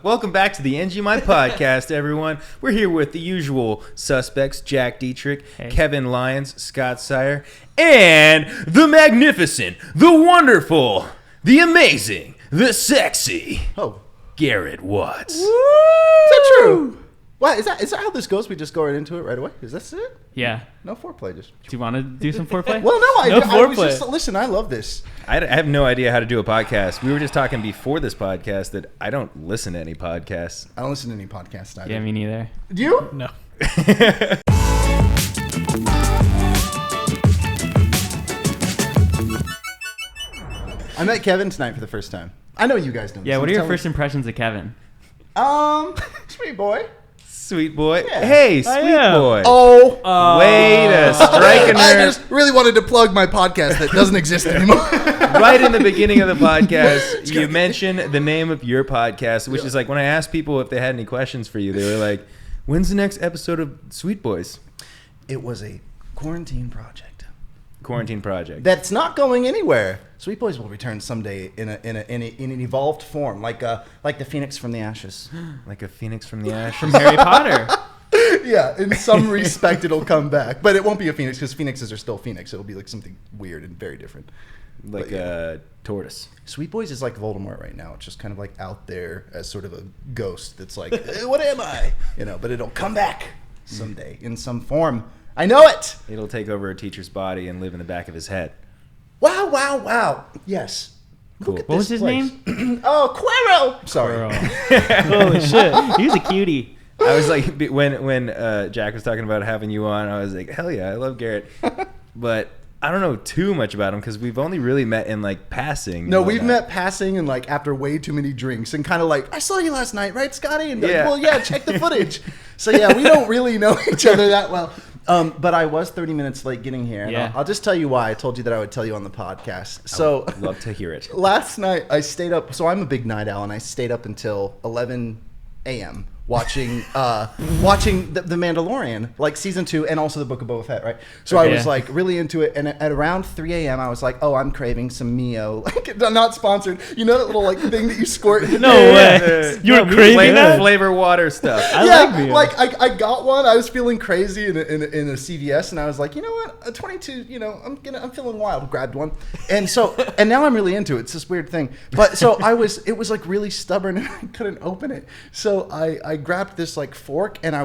Welcome back to the NGMI podcast, everyone. We're here with the usual suspects, Jack Dytrych, Kevin Lyons, Scott Sire, and the magnificent, the wonderful, the amazing, the sexy, Garrett Watts. Woo! Is that true? What, is that how this goes? We just go right into it right away? Is this it? Yeah. No foreplay. Just. Do you want to do some foreplay? Well, no, I was just, listen, I love this. I have no idea how to do a podcast. We were just talking before this podcast that I don't listen to any podcasts. I don't listen to any podcasts either. Yeah, me neither. Do you? No. I met Kevin tonight for the first time. I know you guys know this. Yeah, what are your first impressions of Kevin? Sweet boy. Sweet boy. Yeah. Hey, sweet boy. Oh. Way to strike a nerve. I just really wanted to plug my podcast that doesn't exist anymore. Right in the beginning of the podcast, you mentioned the name of your podcast, which is like when I asked people if they had any questions for you, they were like, when's the next episode of Sweet Boys? It was a quarantine project. That's not going anywhere. Sweet Boys will return someday in an evolved form, like the phoenix from the ashes. Like a phoenix from the ashes. From Harry Potter. Yeah, in some respect it'll come back, but it won't be a phoenix because phoenixes are still phoenix. It'll be like something weird and very different. Like a tortoise. Sweet Boys is like Voldemort right now. It's just kind of like out there as sort of a ghost that's like, what am I? But it'll come back someday in some form. I know it. It'll take over a teacher's body and live in the back of his head. Wow. Yes. Cool. What was his name? Quirrell. Sorry. Holy shit. He was a cutie. I was like, when Jack was talking about having you on, I was like, hell yeah, I love Garrett. But I don't know too much about him because we've only really met in like passing. No, we've met passing and like after way too many drinks and kind of like, I saw you last night, right, Scotty? And yeah. Well, yeah, check the footage. So yeah, we don't really know each other that well. But I was 30 minutes late getting here. And yeah. I'll just tell you why. I told you that I would tell you on the podcast. So I would love to hear it. Last night I stayed up. So I'm a big night owl, and I stayed up until 11 a.m. watching the Mandalorian, like season 2, and also the Book of Boba Fett, right? So I was like really into it, and at around 3 a.m. I was like, oh, I'm craving some Mio, like not sponsored. You know that little like thing that you squirt? No way. You were craving that flavor water stuff. I like Mio. Like I got one. I was feeling crazy in a CVS, and I was like, you know what, a 22. I'm feeling wild. Grabbed one, and now I'm really into it. It's this weird thing, but so it was like really stubborn, and I couldn't open it. So I grabbed this like fork, and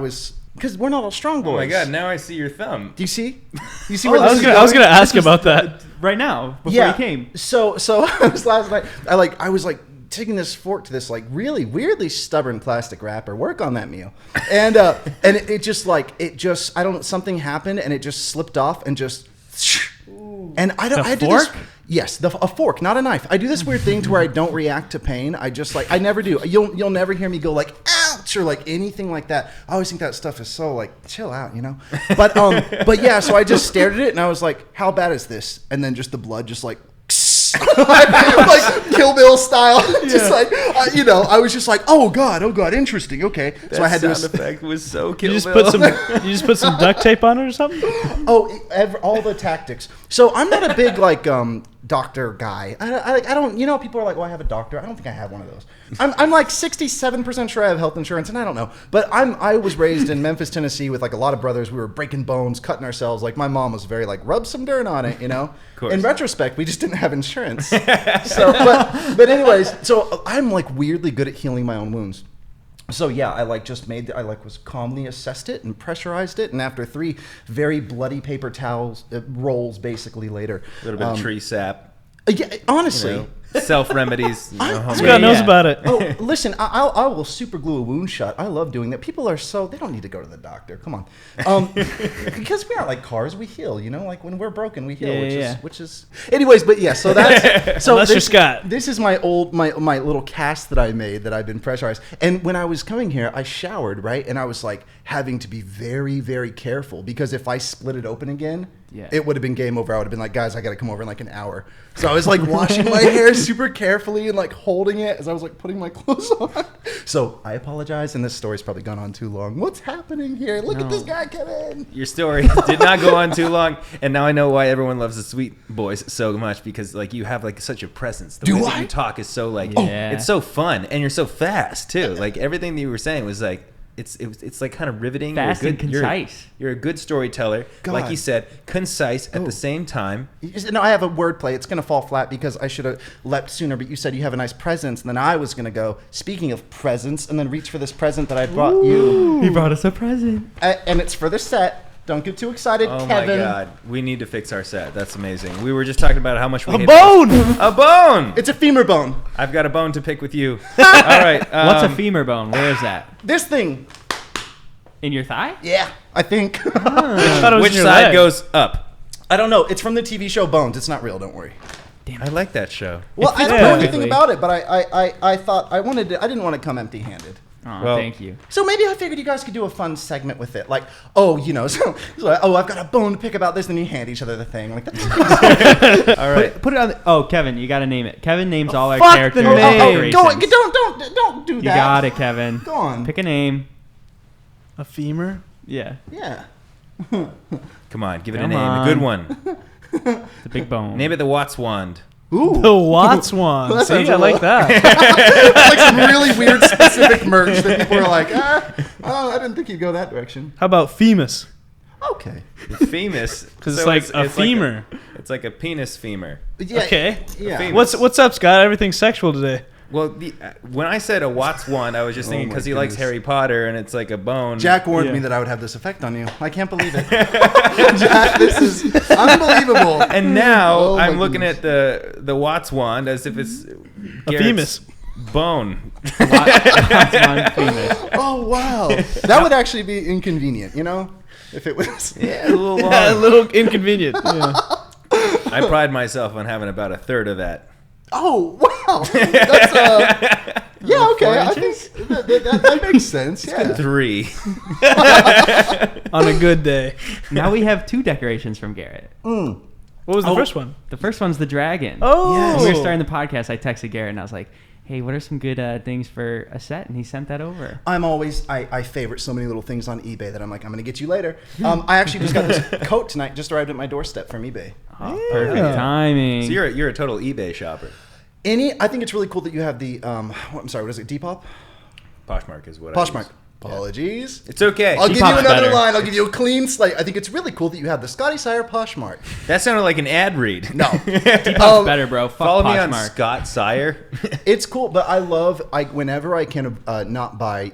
because we're not all strong boys. Oh my god! Now I see your thumb. Do you see? You see where I was gonna ask about that right now before you came. So I was last night. I was taking this fork to this like really weirdly stubborn plastic wrapper. Work on that meal, and it just I don't know, something happened and it just slipped off and just. And I I do fork? this. Yes, a fork, not a knife. I do this weird thing to where I don't react to pain. I just I never do. You'll never hear me go like ouch or like anything like that. I always think that stuff is so like chill out, But yeah, so I just stared at it and I was like, how bad is this? And then just the blood just like like Kill Bill style, just I was just like, oh god, interesting, okay. That so I had sound to. Effect was so Kill You Bill. you just put some duct tape on it or something? All the tactics. So I'm not a big doctor guy. I don't. People are like, "Oh, I have a doctor." I don't think I have one of those. I'm like 67% sure I have health insurance, and I don't know. But I was raised in Memphis, Tennessee, with like a lot of brothers. We were breaking bones, cutting ourselves. Like my mom was very like, rub some dirt on it, Of course. In retrospect, we just didn't have insurance. But anyways, so I'm like weirdly good at healing my own wounds. So yeah, I was calmly assessed it and pressurized it, and after 3 very bloody paper towels rolls, basically later, A little bit of tree sap. Yeah, honestly. Self remedies. Scott knows about it. Oh, listen, I will super glue a wound shut. I love doing that. People are they don't need to go to the doctor. Come on, because we aren't like cars. We heal. Like when we're broken, we heal. Which is. Anyways, but yeah. So that's unless you're Scott. This is my little cast that I made that I've been pressurized. And when I was coming here, I showered, right, and I was like having to be very, very careful because if I split it open again. Yeah. It would have been game over. I would have been like, guys, I got to come over in like an hour. So I was like washing my hair super carefully and like holding it as I was like putting my clothes on. So I apologize, and this story's probably gone on too long. What's happening here? Look at this guy, Kevin. Your story did not go on too long, and now I know why everyone loves the Sweet Boys so much, because like you have like such a presence. The way that you talk is so like it's so fun, and you're so fast too. Like everything that you were saying was like it's like kind of riveting. Fast and concise. You're a good storyteller. God. Like you said, concise at the same time. No, I have a wordplay. It's going to fall flat because I should have leapt sooner, but you said you have a nice presence, and then I was going to go, speaking of presents, and then reach for this present that I brought you. He brought us a present. And it's for the set. Don't get too excited, Oh Kevin. my God, we need to fix our set. That's amazing. We were just talking about how much we hate bone! A bone! It's a femur bone. I've got a bone to pick with you. All right. What's a femur bone? Where is that? This thing. In your thigh? Yeah, I think. Which side goes up? I don't know. It's from the TV show Bones. It's not real. Don't worry. I like that show. Well, I don't know anything about it, but I thought I wanted to, I didn't want to come empty-handed. Oh, Well- thank you. So maybe I figured you guys could do a fun segment with it, like, oh, you know, so I've got a bone to pick about this, and you hand each other the thing, like that. All right. Put it on. Kevin, you got to name it. Kevin names all our fuck the characters. name. and Go, decorations. don't do that. You got it, Kevin. Go on. Pick a name. A femur? Yeah, Yeah. Come on, give it a Come name. on. A good one. it's a big bone. Name it the Watts Wand. Ooh. The Watts one. Well, that See, sounds I a like little- that. Like some really weird specific merch that people are like, oh, I didn't think you'd go that direction. How about femus? Okay. Famous. Because it's like a femur. It's like a penis femur. Yeah. Okay. Yeah. Famous. What's up, Scott? Everything's sexual today. Well, when I said a Watts Wand, I was just thinking my because he likes goodness. Harry Potter and it's like a bone. Jack warned Yeah. me that I would have this effect on you. I can't believe it. Jack, this is unbelievable. And now Oh my I'm looking goodness. at the Watts Wand as if it's A Garrett's femus. bone. Watts Wand famous. Oh, wow. That would actually be inconvenient, you know? If it was. Yeah, a little long. Yeah, a little inconvenient. Yeah. I pride myself on having about a third of that. Oh, wow. That's, yeah, okay. I think that makes sense. Yeah. 3. On a good day. Now we have 2 decorations from Garrett. What was the first one? The first one's the dragon. Oh. When we were starting the podcast, I texted Garrett and I was like, hey, what are some good things for a set? And he sent that over. I'm always, I favorite so many little things on eBay that I'm like, I'm going to get you later. I actually just got this coat tonight, just arrived at my doorstep from eBay. Oh, perfect timing. So you're a total eBay shopper. I think it's really cool that you have the, I'm sorry, what is it, Depop? Poshmark is what I Poshmark. use. Apologies. It's okay. I'll give you Depop's another better. line. I'll give you a clean slate. I think it's really cool that you have the Scotty Sire Poshmark. That sounded like an ad read. No. Depop's better, bro. Fuck Follow me on Poshmark. Scott Sire. It's cool, but whenever I can not buy,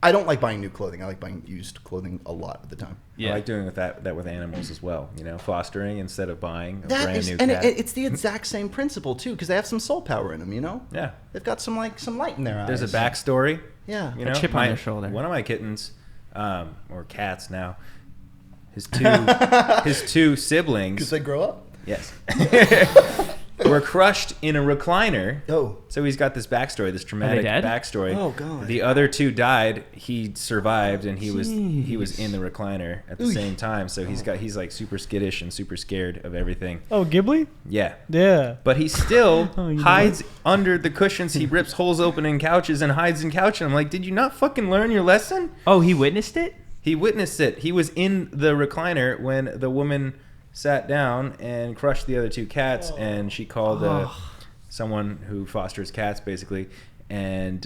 I don't like buying new clothing. I like buying used clothing a lot of the time. I like doing that with animals as well. You know, fostering instead of buying a That brand is, new and cat. it's the exact same principle too, because they have some soul power in them. You know, Yeah. they've got some light in their eyes. There's a backstory. Yeah. You know, chip on their shoulder. One of my kittens, or cats now, his two siblings. Because they grow up. Yes. Were crushed in a recliner. Oh. So he's got this backstory, this traumatic dead? backstory. Oh, God. The other 2 died. He survived, and he was Jeez. in the recliner at the same time. So he's like super skittish and super scared of everything. Oh, Ghibli? Yeah. Yeah. But he still Oh, you know hides under the cushions. He rips holes open in couches and hides in couches. I'm like, did you not fucking learn your lesson? Oh, he witnessed it? He witnessed it. He was in the recliner when the woman sat down and crushed the other 2 cats, and she called someone who fosters cats, basically. And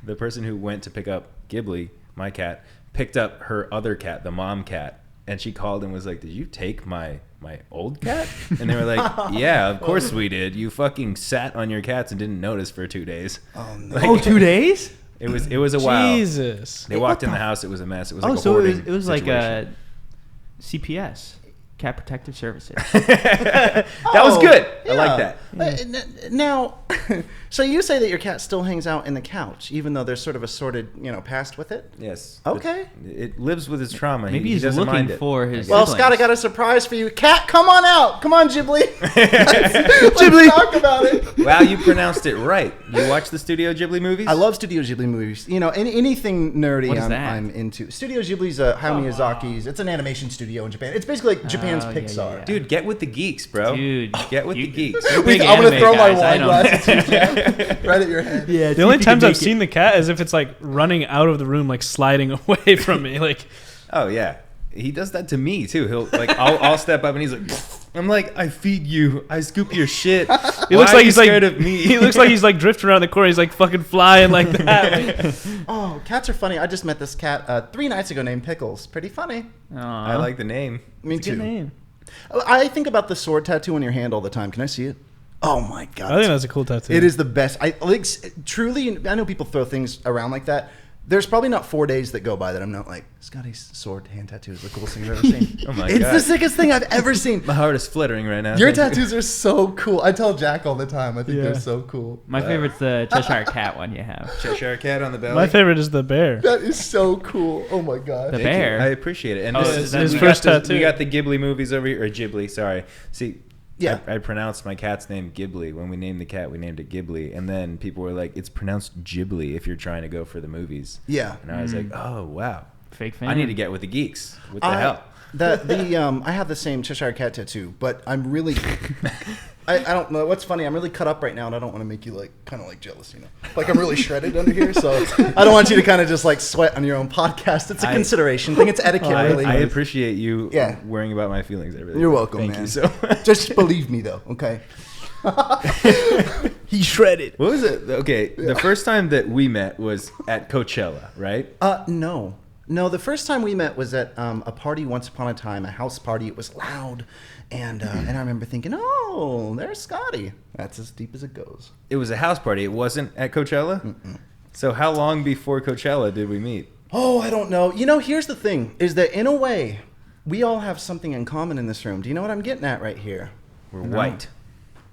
the person who went to pick up Ghibli, my cat, picked up her other cat, the mom cat, and she called and was like, did you take my old cat? And they were like, yeah, of course we did. You fucking sat on your cats and didn't notice for 2 days. Oh no. Like, Oh, 2 days? It was a while. Jesus. They walked in the house. It was a mess. It was like Oh, a so hoarding it was like situation. CPS, Cat Protective Services. That was good. I like that. Now, so you say that your cat still hangs out in the couch, even though there's sort of a sordid, past with it? Yes. Okay. It lives with his trauma. Maybe he he's doesn't mind looking it. for his. Well, siblings. Scott, I got a surprise for you. Cat, come on out. Come on, Ghibli. Let's talk about it. Wow, you pronounced it right. You watch the Studio Ghibli movies? I love Studio Ghibli movies. Anything nerdy What is that? I'm into. Studio Ghibli's Hayao Miyazaki's. It's an animation studio in Japan. It's basically like Japan's Oh, yeah, Pixar. yeah, yeah. Dude, get with the geeks, bro. Dude, Get with the geeks. You're big I'm gonna anime throw my guys, I wine don't- glass at you, Jack, right at your head. Yeah, The only times I've seen the cat is if it's like running out of the room, like sliding away from me. Like, Oh yeah, he does that to me too. He'll like, I'll step up and he's like, I'm like, I feed you, I scoop your shit. he looks Why are like you he's scared like of me. He looks like he's like drifting around the corner. He's like fucking flying like that. Like, Oh, cats are funny. I just met this cat 3 nights ago named Pickles. Pretty funny. I like the name. Me It's a too. good name. I think about the sword tattoo on your hand all the time. Can I see it? Oh my god. I think that's a cool tattoo. It is the best. I like truly. I know people throw things around like that. There's probably not 4 days that go by that I'm not like, Scotty's sword hand tattoo is the coolest thing I've ever seen. Oh my It's god, the sickest thing I've ever seen. my heart is fluttering right now. Your tattoos are so cool. I tell Jack all the time. I think Yeah. they're so cool. My favorite's the Cheshire Cat one you have. Cheshire cat on the belly. My favorite is the bear. That is so cool. Oh my god. The Thank you. bear? I appreciate it. And Oh, this is is that his we first got tattoo? We got the Ghibli movies over here, or Ghibli. Sorry. See, Yeah. I pronounced my cat's name Ghibli. When we named the cat, we named it Ghibli, and then people were like, "It's pronounced Ghibli if you're trying to go for the movies." Yeah. And I was like, "Oh wow, Fake fan. I need to get with the geeks." What the hell? I have the same Cheshire Cat tattoo, but I'm really, I don't know what's funny. I'm really cut up right now, and I don't want to make you like kind of like jealous, you know. Like I'm really shredded under here, so I don't want you to kind of just like sweat on your own podcast. It's a consideration. I think it's etiquette, really. I appreciate you Yeah. worrying about my feelings. I really You're do. welcome, Thank man. you so much. Just believe me, though. Okay. He's shredded. What was it? Okay, the first time that we met was at Coachella, right? No. The first time we met was at a party once upon a time, a house party. It was loud, and I remember thinking, "Oh, there's Scotty." That's as deep as it goes. It was a house party. It wasn't at Coachella. Mm-mm. So how long before Coachella did we meet? Oh, I don't know. You know, here's the thing: is that in a way, we all have something in common in this room. Do you know what I'm getting at right here? We're white.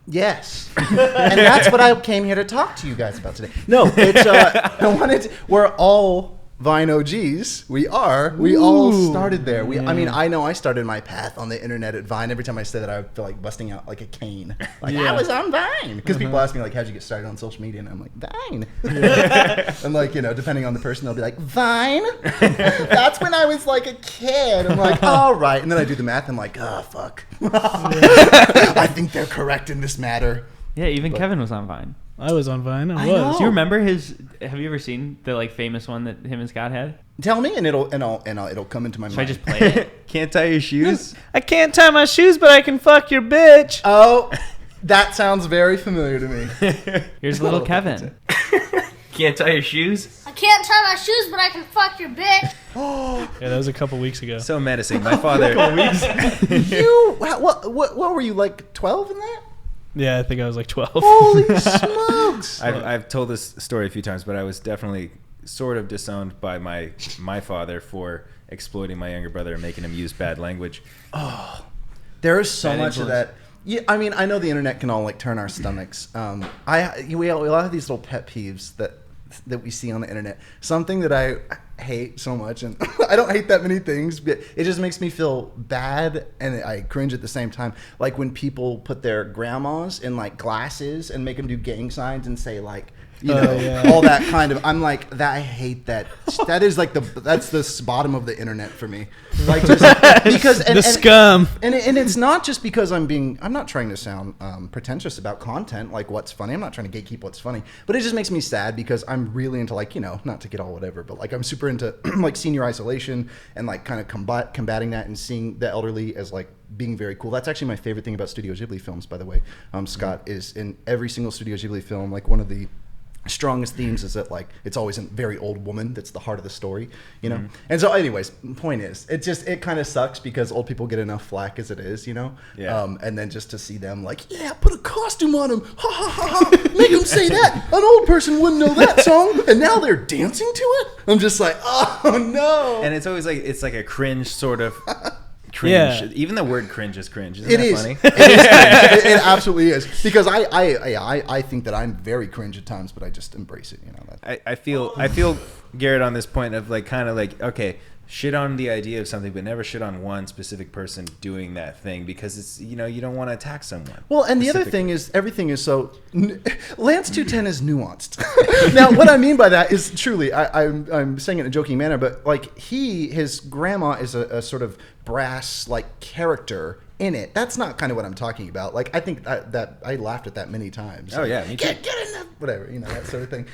Yes, and that's what I came here to talk to you guys about today. No, it's we're all Vine OGs. We are. We all started there. I mean, I know I started my path on the internet at Vine. Every time I say that, I feel like busting out like a cane. Like, I was on Vine. Because people ask me, like, how'd you get started on social media? And I'm like, Vine. And, like, you know, depending on the person, they'll be like, Vine? That's when I was, like, a kid. I'm like, all right. And then I do the math. I'm like, oh, fuck. I think they're correct in this matter. Yeah, even Kevin was on Vine. I was on Vine. I I was. know. Do you remember his? Have you ever seen the like famous one that him and Scott had? Tell me, and it'll come into my Should I mind. just play it? Can't tie your shoes? I can't tie my shoes, but I can fuck your bitch. Oh, that sounds very familiar to me. Here's little Kevin. Can't tie your shoes? I can't tie my shoes, but I can fuck your bitch. Yeah, that was a couple weeks ago. So menacing. My father. What were you, like 12 in that? Yeah, I think I was like 12. Holy smokes! I've told this story a few times, but I was definitely sort of disowned by my father for exploiting my younger brother and making him use bad language. There is so Bad much of influence. that. Yeah, I mean, I know the internet can all like turn our stomachs. We all have these little pet peeves that we see on the internet. Something that I hate so much, and I don't hate that many things, but it just makes me feel bad and I cringe at the same time. Like when people put their grandmas in like glasses and make them do gang signs and say like, you know, all that kind of. I'm like, that I hate that. That is like that's the bottom of the internet for me. Like just because The scum. And it's not just because I'm not trying to sound pretentious about content, like what's funny. I'm not trying to gatekeep what's funny, but it just makes me sad because I'm really into like, you know, not to get all whatever, but like I'm super into like senior isolation and like kind of combating that and seeing the elderly as like being very cool. That's actually my favorite thing about Studio Ghibli films, by the way. Scott is in every single Studio Ghibli film. Like one of the strongest themes is that like it's always a very old woman that's the heart of the story, you know. And so anyways, point is it kind of sucks because old people get enough flack as it is, you know. And then just to see them like, yeah, put a costume on them, ha ha ha ha, make them say that. An old person wouldn't know that song, and now they're dancing to it. I'm just like, oh no. And it's always like it's like a cringe sort of cringe. Yeah. Even the word cringe is cringe. Isn't It that is. funny? It is cringe. It absolutely is. Because I think that I'm very cringe at times, but I just embrace it. You know. I feel Garrett on this point of like kind of like, okay, shit on the idea of something, but never shit on one specific person doing that thing, because it's, you know, you don't want to attack someone. Well, and the other thing is, everything is so. Lance 210 is nuanced. Now, what I mean by that is truly, I'm saying it in a joking manner, but like his grandma is a sort of brass like character in it. That's not kind of what I'm talking about. Like, I think that I laughed at that many times. Oh, yeah, me too. Get in the whatever, you know, that sort of thing.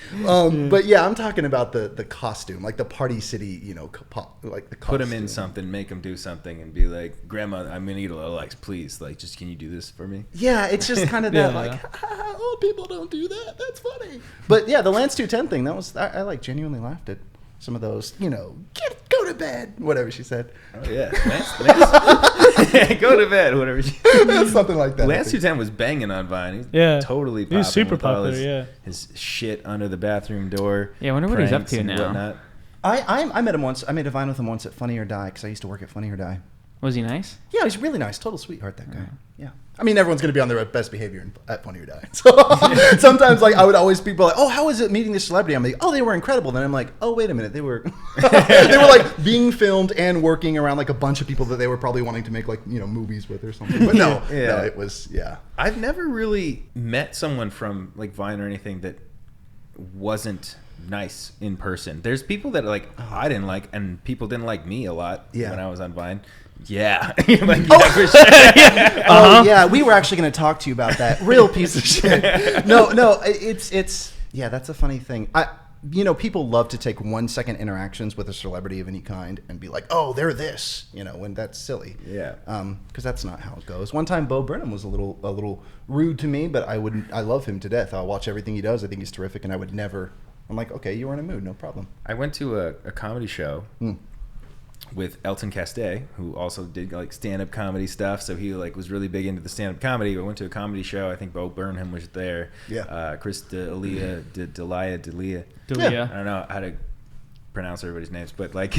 But yeah, I'm talking about the costume, like the Party City, you know, like the costume. Put him in something, make him do something, and be like, Grandma, I'm gonna eat a lot of likes, please. Like, just can you do this for me? Yeah, it's just kind of that like, old people don't do that. That's funny. But yeah, the Lance 210 thing, that was I like genuinely laughed at some of those, you know, go to bed, whatever she said. Oh yeah, Lance go to bed, whatever she said. Something like that. Lance 210 was banging on Vine. He's totally popping. He was super with all popular, his shit under the bathroom door. Yeah, I wonder what he's up pranks to and now. whatnot. I met him once. I made a Vine with him once at Funny or Die, because I used to work at Funny or Die. Was he nice? Yeah, he's really nice. Total sweetheart, that guy. Yeah. I mean, everyone's going to be on their best behavior at Funny or Die. So sometimes, like, I would always be like, oh, how was it meeting this celebrity? I'm like, oh, they were incredible. Then I'm like, oh, wait a minute. They were like being filmed and working around like a bunch of people that they were probably wanting to make like, you know, movies with or something. But no, it was, I've never really met someone from like Vine or anything that wasn't nice in person. There's people that like I didn't like, and people didn't like me a lot when I was on Vine. Yeah. Like, for sure. Oh yeah, we were actually going to talk to you about that. Real piece of shit. No, it's yeah, that's a funny thing. You know, people love to take 1 second interactions with a celebrity of any kind and be like, oh, they're this, you know, when that's silly. Yeah. Because that's not how it goes. One time, Bo Burnham was a little rude to me, but I love him to death. I'll watch everything he does. I think he's terrific, and I would never. I'm like, okay, you were in a mood, no problem. I went to a comedy show with Elton Cassidy, who also did like stand-up comedy stuff. So he like was really big into the stand-up comedy. I went to a comedy show. I think Bo Burnham was there. Yeah. Chris D'Elia. Yeah. I don't know how to pronounce everybody's names, but like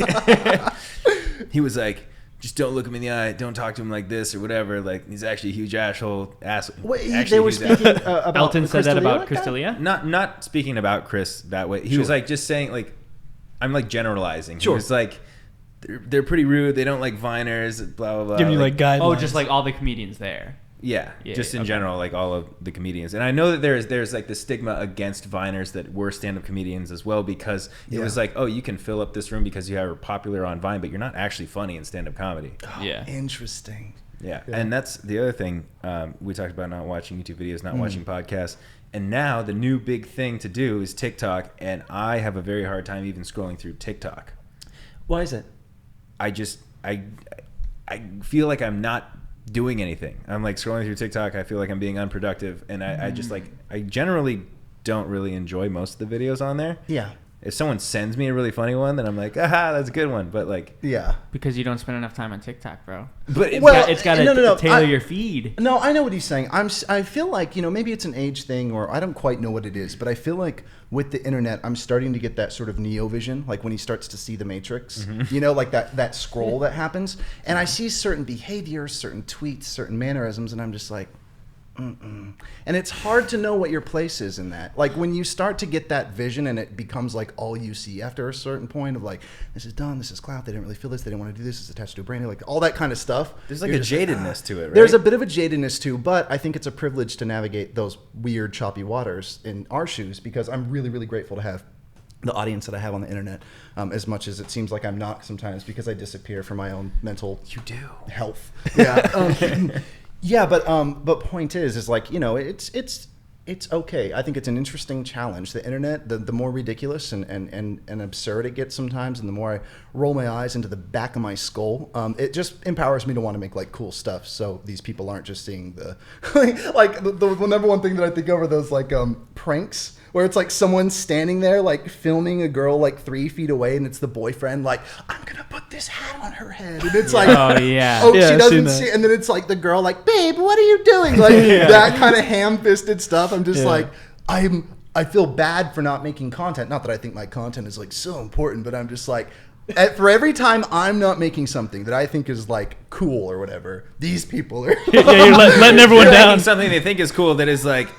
he was like, just don't look him in the eye. Don't talk to him like this or whatever. Like, he's actually a huge asshole. Wait, they were speaking about Elton said that about Chris D'Elia? Not speaking about Chris that way. He was like just saying like, I'm like generalizing. Sure. He was like, they're pretty rude. They don't like Viners. Blah blah blah. Giving you like guidelines. Oh, just like all the comedians there. Yeah, just in general, like all of the comedians. And I know that there's like the stigma against Viners that were stand-up comedians as well, because it was like, oh, you can fill up this room because you are popular on Vine, but you're not actually funny in stand-up comedy. Oh, interesting. Yeah, and that's the other thing. We talked about not watching YouTube videos, not watching podcasts. And now the new big thing to do is TikTok, and I have a very hard time even scrolling through TikTok. Why is it? I feel like I'm not doing anything. I'm like scrolling through TikTok. I feel like I'm being unproductive, and I just like, I generally don't really enjoy most of the videos on there. Yeah. If someone sends me a really funny one, then I'm like, aha, that's a good one. But like, yeah, because you don't spend enough time on TikTok, bro. But It's got to tailor your feed. No, I know what he's saying. I feel like, you know, maybe it's an age thing, or I don't quite know what it is, but I feel like with the internet, I'm starting to get that sort of Neo vision, like when he starts to see the Matrix, you know, like that scroll that happens. And I see certain behaviors, certain tweets, certain mannerisms, and I'm just like, and it's hard to know what your place is in that. Like when you start to get that vision and it becomes like all you see after a certain point of like, this is done, this is clout, they didn't really feel this, they didn't want to do this, it's attached to a brand, like all that kind of stuff. There's like a jadedness to it, right? There's a bit of a jadedness too, but I think it's a privilege to navigate those weird choppy waters in our shoes, because I'm really, really grateful to have the audience that I have on the internet, as much as it seems like I'm not sometimes, because I disappear for my own mental health. Yeah. Yeah, but point is like, you know, it's okay. I think it's an interesting challenge. The internet, the more ridiculous and absurd it gets sometimes, and the more I roll my eyes into the back of my skull, it just empowers me to want to make like cool stuff. So these people aren't just seeing the like the number one thing that I think of are those like pranks, where it's like someone standing there like filming a girl like 3 feet away, and it's the boyfriend like, I'm gonna put this hat on her head, and it's like, she doesn't see, and then it's like the girl like, babe, what are you doing? Like that kind of ham-fisted stuff. I'm just like, I feel bad for not making content. Not that I think my content is like so important, but I'm just like, for every time I'm not making something that I think is like cool or whatever, these people are you're letting everyone down. Making something they think is cool that is like,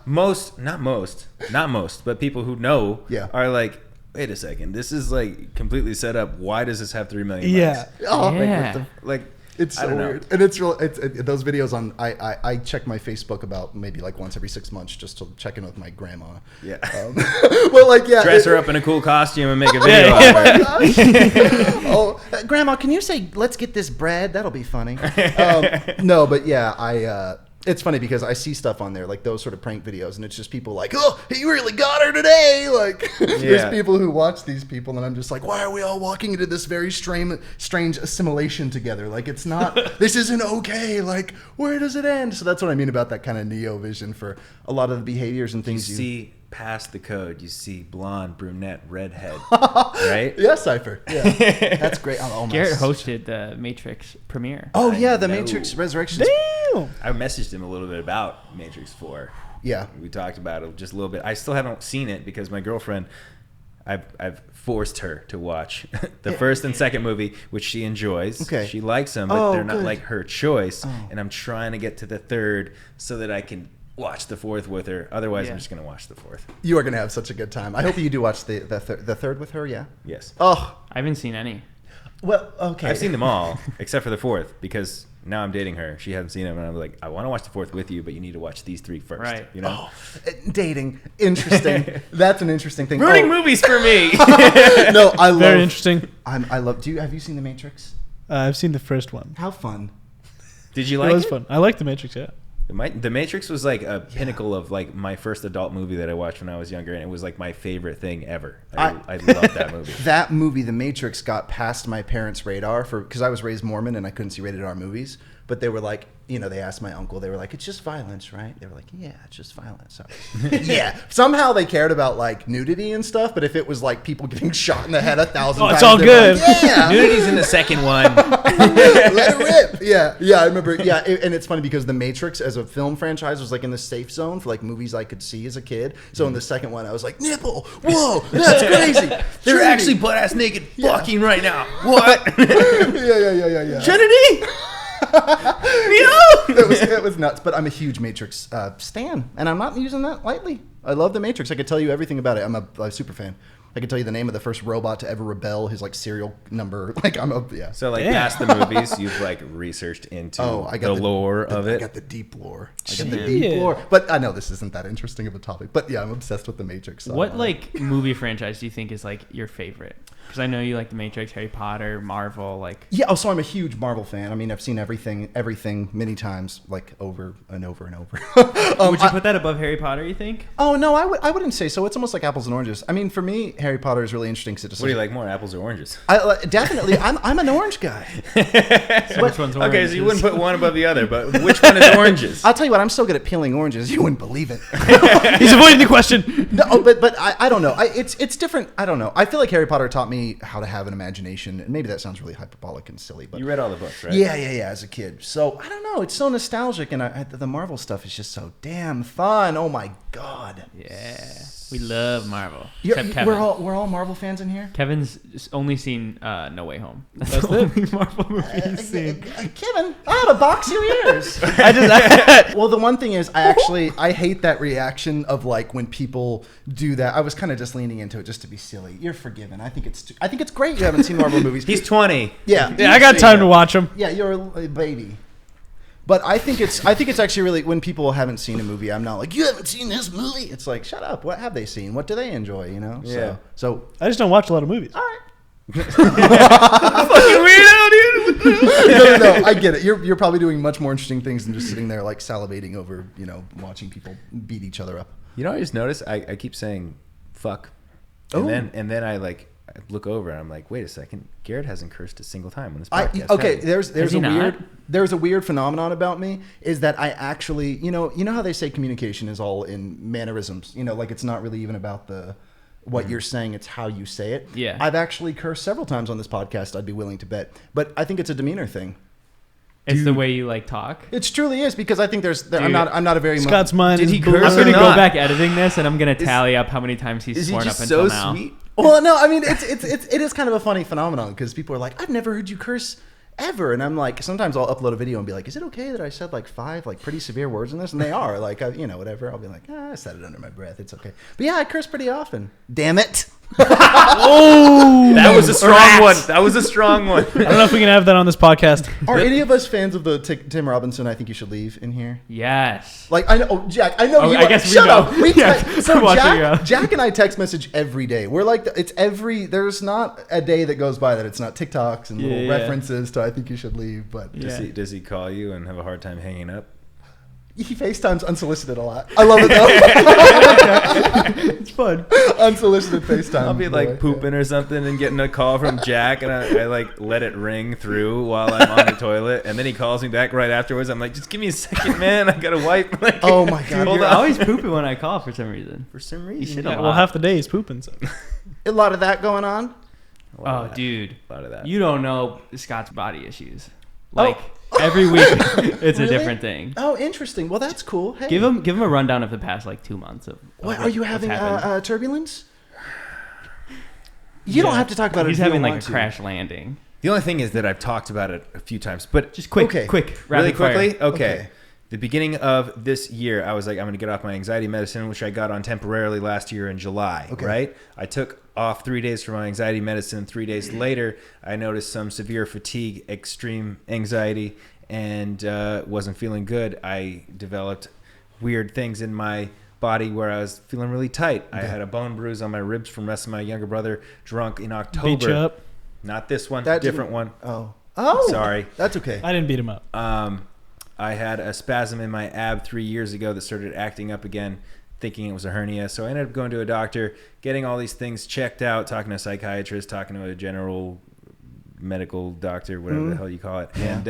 not most, but people who know are like, wait a second, this is like completely set up. Why does this have 3 million Yeah. likes? Oh, Yeah. Like, it's I so don't know. weird, and it's real. Those videos on. I check my Facebook about maybe like once every 6 months just to check in with my grandma. Yeah. Well, like yeah, Dress her up in a cool costume and make a video Oh of her. my gosh! Grandma, can you say let's get this bread? That'll be funny. No, but yeah, it's funny because I see stuff on there like those sort of prank videos, and it's just people like, oh, he really got her today. Like, there's people who watch these people, and I'm just like, why are we all walking into this very strange assimilation together? Like, it's not. This isn't okay. Like, where does it end? So that's what I mean about that kind of neo vision for a lot of the behaviors and You things see past the code. You see blonde, brunette, redhead, right? Yeah, Cypher. Yeah, that's great. Oh, my Garrett hosted the Matrix premiere. Oh yeah, the know. Matrix Resurrections. Damn. I messaged him a little bit about Matrix 4. Yeah. We talked about it just a little bit. I still haven't seen it because my girlfriend, I've forced her to watch the first and second movie, which she enjoys. Okay. She likes them, but they're not good. like her choice. Oh. And I'm trying to get to the third so that I can watch the fourth with her. Otherwise, I'm just going to watch the fourth. You are gonna have such a good time. I hope you do watch the third with her. Yeah. Yes. Oh I haven't seen any. well, okay. I've seen them all except for the fourth because now I'm dating her. She hasn't seen them, and I'm like, I want to watch the fourth with you, but you need to watch these 3 first. Right. You know, Dating, interesting. That's an interesting thing. ruining movies for me. No, I love. Very interesting. I love. Have you seen The Matrix? I've seen the first one. How fun. Did you It like was it? fun. I like The Matrix, yeah. The Matrix was like a pinnacle of like my first adult movie that I watched when I was younger, and it was like my favorite thing ever. I loved that movie. That movie, The Matrix, got past my parents' radar because I was raised Mormon and I couldn't see rated R movies. But they were like, they asked my uncle, they were like, it's just violence, right? They were like, yeah, it's just violence. So, yeah. Somehow they cared about like nudity and stuff, but if it was like people getting shot in the head 1,000 times, it's all they were good. Like, yeah. Nudity's in the second one. Let it rip. Yeah, I remember. Yeah, and it's funny because The Matrix as a film franchise was like in the safe zone for like movies I could see as a kid. So in the second one, I was like, nipple. Whoa, that's crazy. They're Trinity. actually butt ass naked fucking right now. What? Yeah. Trinity? It was nuts. But I'm a huge Matrix stan, and I'm not using that lightly. I love The Matrix. I could tell you everything about it. I'm a super fan. I could tell you the name of the first robot to ever rebel, his like serial number. Like yeah. So like Damn. past the movies, you've like researched into the lore of I it. got the deep lore. I got Shit. the deep lore. But I know this isn't that interesting of a topic. But yeah, I'm obsessed with The Matrix. So What like movie franchise do you think is like your favorite? Because I know you like The Matrix, Harry Potter, Marvel, like. Yeah, so I'm a huge Marvel fan. I mean, I've seen everything many times, like over and over and over. Would you put that above Harry Potter, you think? Oh no, I wouldn't say so. It's almost like apples and oranges. I mean, for me, Harry Potter is really interesting because What do you like more, apples or oranges? Definitely, I'm an orange guy. So which one's Okay, so you wouldn't put one above the other, but which one is oranges? I'll tell you what, I'm so good at peeling oranges, you wouldn't believe it. He's avoiding the question. No, but I don't know. It's different. I don't know. I feel like Harry Potter taught me how to have an imagination, and maybe that sounds really hyperbolic and silly, but You read all the books, right? yeah, as a kid. So I don't know. It's so nostalgic, and the Marvel stuff is just so damn fun. Oh my god. Yeah, we love Marvel. Except Kevin. We're all Marvel fans in here. Kevin's only seen No Way Home. That's That's the only Marvel movie he's seen. Kevin, I ought to box your ears. Well, the one thing is, I hate that reaction of like when people do that. I was kind of just leaning into it just to be silly. You're forgiven. I think it's great you haven't seen Marvel movies. He's 20. Yeah, Yeah, I got time to watch him. Yeah, you're a baby. But I think it's actually really, when people haven't seen a movie, I'm not like, you haven't seen this movie. It's like, shut up. What have they seen? What do they enjoy? You know? Yeah. So I just don't watch a lot of movies. all right. Fucking weirdo, dude. No, I get it. You're probably doing much more interesting things than just sitting there like salivating over, watching people beat each other up. You know, I just noticed I keep saying fuck, Oh. and then I look over and I'm like, wait a second, Garrett hasn't cursed a single time on this Okay, podcast. there's Has he not? there's a weird phenomenon about me is that I actually, you know how they say communication is all in mannerisms, like it's not really even about what you're saying, it's how you say it. Yeah. I've actually cursed several times on this podcast, I'd be willing to bet, but I think it's a demeanor thing. It's the way you like talk. It truly is, because I think I'm not a very Scott's mind Did is he blue. curse I'm or gonna not? go back editing this, and I'm gonna tally up how many times he's Is he sworn up just until so now. sweet? Well, no, I mean it is kind of a funny phenomenon because people are like, I've never heard you curse ever. And I'm like, sometimes I'll upload a video and be like, is it okay that I said like 5 like pretty severe words in this? And they are like, whatever. I'll be like, I said it under my breath. It's okay. But yeah, I curse pretty often. Damn it. Oh, that was a strong one. That was a strong one. I don't know if we can have that on this podcast. Are any of us fans of the Tim Robinson? I think you should leave in here. Yes. Like I know, Jack. I know you. I guess shut we up. know. We So Jack and I text message every day. We're like, there's not a day that goes by that it's not TikToks and little references to I think you should leave. But does he call you and have a hard time hanging up? He FaceTimes unsolicited a lot. I love it though. It's fun. Unsolicited FaceTime. I'll be like pooping or something and getting a call from Jack, and I like let it ring through while I'm on the toilet, and then he calls me back right afterwards. I'm like, just give me a second, man. I gotta wipe. Like, oh my god, you're always pooping when I call for some reason. For some reason, Well, half the day he's pooping. So. A lot of that going on. Oh, dude, a lot of that. You don't know Scott's body issues. Like every week, it's a different thing. Oh, interesting. Well, that's cool. Hey. Give him a rundown of the past like 2 months of. What are you having? Turbulence? You don't have to talk about it. He's having like a crash landing. The only thing is that I've talked about it a few times, but just quick, really quickly. Okay. The beginning of this year, I was like, I'm going to get off my anxiety medicine, which I got on temporarily last year in July, right? I took off 3 days from my anxiety medicine. 3 days later, I noticed some severe fatigue, extreme anxiety, and wasn't feeling good. I developed weird things in my body where I was feeling really tight. I had a bone bruise on my ribs from wrestling my younger brother drunk in October. Beat you up? Not this one, different one. Oh, sorry. That's okay. I didn't beat him up. I had a spasm in my ab 3 years ago that started acting up again, thinking it was a hernia. So I ended up going to a doctor, getting all these things checked out, talking to a psychiatrist, talking to a general medical doctor, whatever the hell you call it. And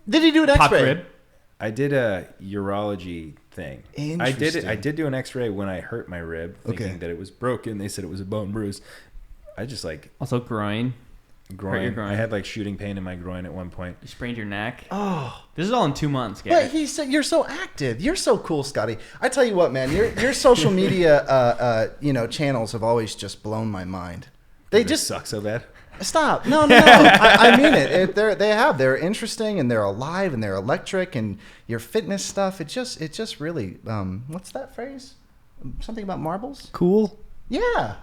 did he do an X-ray? I did a urology thing. I did do an X-ray when I hurt my rib, thinking that it was broken. They said it was a bone bruise. I just like also groin. Hurt your groin. I had like shooting pain in my groin at one point. You sprained your neck. Oh, this is all in 2 months, Garrett. But he said you're so active. You're so cool, Scotty. I tell you what, man. Your social media, channels have always just blown my mind. They just suck so bad. Stop. No. I mean it. They're interesting and they're alive and they're electric and your fitness stuff. It just really. What's that phrase? Something about marbles? Cool. Yeah.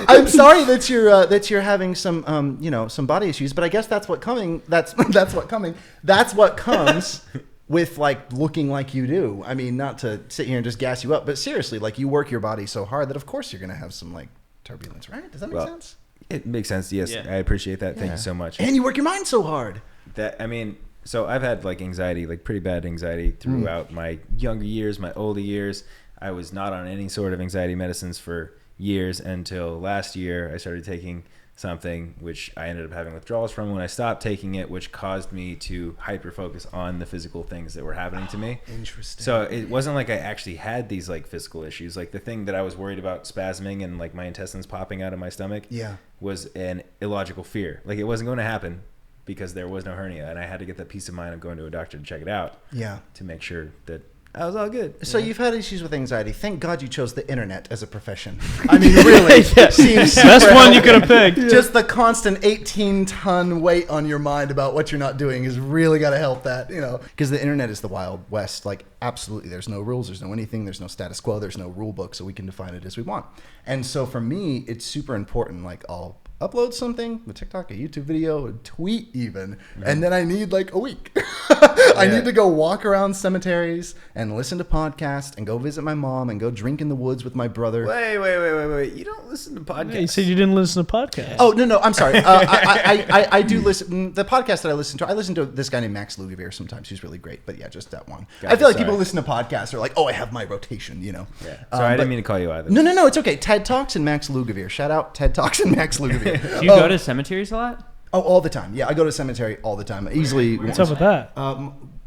I'm sorry that you're having some some body issues, but I guess that's what comes with like looking like you do. I mean, not to sit here and just gas you up, but seriously, like you work your body so hard that of course you're gonna have some like turbulence, right? Does that make sense? It makes sense. Yes, I appreciate that. Thank you so much. And you work your mind so hard. So I've had like anxiety, like pretty bad anxiety throughout my younger years, my older years. I was not on any sort of anxiety medicines for years until last year. I started taking something which I ended up having withdrawals from when I stopped taking it, which caused me to hyper focus on the physical things that were happening to me. Interesting. So it wasn't like I actually had these like physical issues. Like the thing that I was worried about spasming and like my intestines popping out of my stomach was an illogical fear. Like it wasn't going to happen because there was no hernia, and I had to get that peace of mind of going to a doctor to check it out. Yeah. To make sure that I was all good. So you've had issues with anxiety. Thank God you chose the internet as a profession. I mean, really, seems best one you could have picked. Just the constant 18-ton weight on your mind about what you're not doing has really got to help that, because the internet is the Wild West. Like, absolutely, there's no rules, there's no anything, there's no status quo, there's no rule book, so we can define it as we want. And so for me, it's super important. Like, I'll upload something, a TikTok, a YouTube video, a tweet even, and then I need like a week. I need to go walk around cemeteries and listen to podcasts and go visit my mom and go drink in the woods with my brother. Wait. You don't listen to podcasts. Yeah, you said you didn't listen to podcasts. Oh, no, I'm sorry. I do listen. The podcast that I listen to this guy named Max Lugavere sometimes. He's really great, but yeah, just that one. I feel like people listen to podcasts are like, oh, I have my rotation, Yeah. Sorry, I didn't mean to call you either. No, it's okay. TED Talks and Max Lugavere. Shout out TED Talks and Max Lugavere. Do you go to cemeteries a lot? Oh, all the time. Yeah, I go to cemetery all the time. Easily. What's up with that?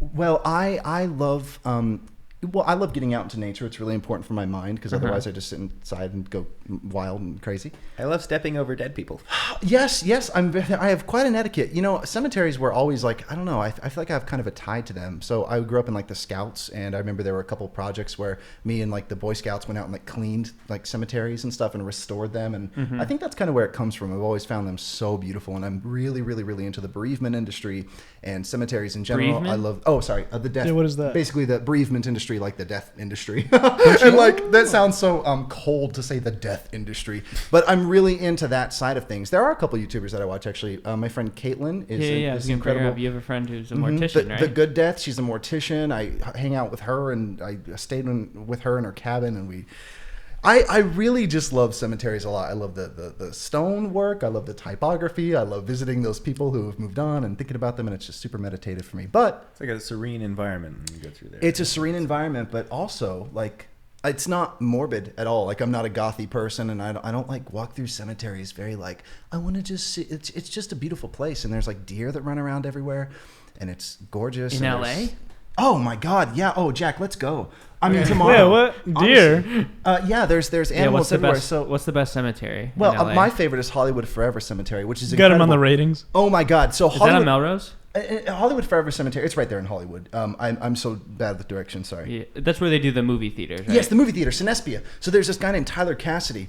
Well, I love Well, I love getting out into nature. It's really important for my mind because otherwise I just sit inside and go wild and crazy. I love stepping over dead people. Yes. I have quite an etiquette. You know, cemeteries were always like, I don't know. I feel like I have kind of a tie to them. So I grew up in like the Scouts, and I remember there were a couple projects where me and like the Boy Scouts went out and like cleaned like cemeteries and stuff and restored them. And I think that's kind of where it comes from. I've always found them so beautiful, and I'm really, really, really into the bereavement industry and cemeteries in general. Bereavement? I love. Oh, sorry, the death. Yeah, what is that? Basically, the bereavement industry, like the death industry. And like that sounds so cold to say the death industry, but I'm really into that side of things. There are a couple YouTubers that I watch actually. My friend Caitlin is is incredible. You have a friend who's a mortician, right? The Good Death. She's a mortician. I hang out with her, and I stayed with her in her cabin, and I really just love cemeteries a lot. I love the stone work. I love the typography. I love visiting those people who have moved on and thinking about them, and it's just super meditative for me. But It's like a serene environment when you go through there. it's a serene environment, but also like it's not morbid at all. Like I'm not a gothy person, and I don't like walk through cemeteries very like I want to just see. It's just a beautiful place, and there's like deer that run around everywhere, and it's gorgeous. In and LA? Oh my God! Yeah. Oh, Jack, let's go. I mean tomorrow. Yeah, what deer? Honestly. Yeah, there's animals what's the everywhere. best? So What's the best cemetery? well, in LA? my favorite is Hollywood Forever Cemetery, which is Got him on the incredible. ratings. Oh my God! So Is that on Melrose? Hollywood Forever Cemetery. It's right there in Hollywood. I'm so bad with directions. Sorry. Yeah, that's where they do the movie theaters, right? Yes, the movie theater, Cinespia. So there's this guy named Tyler Cassidy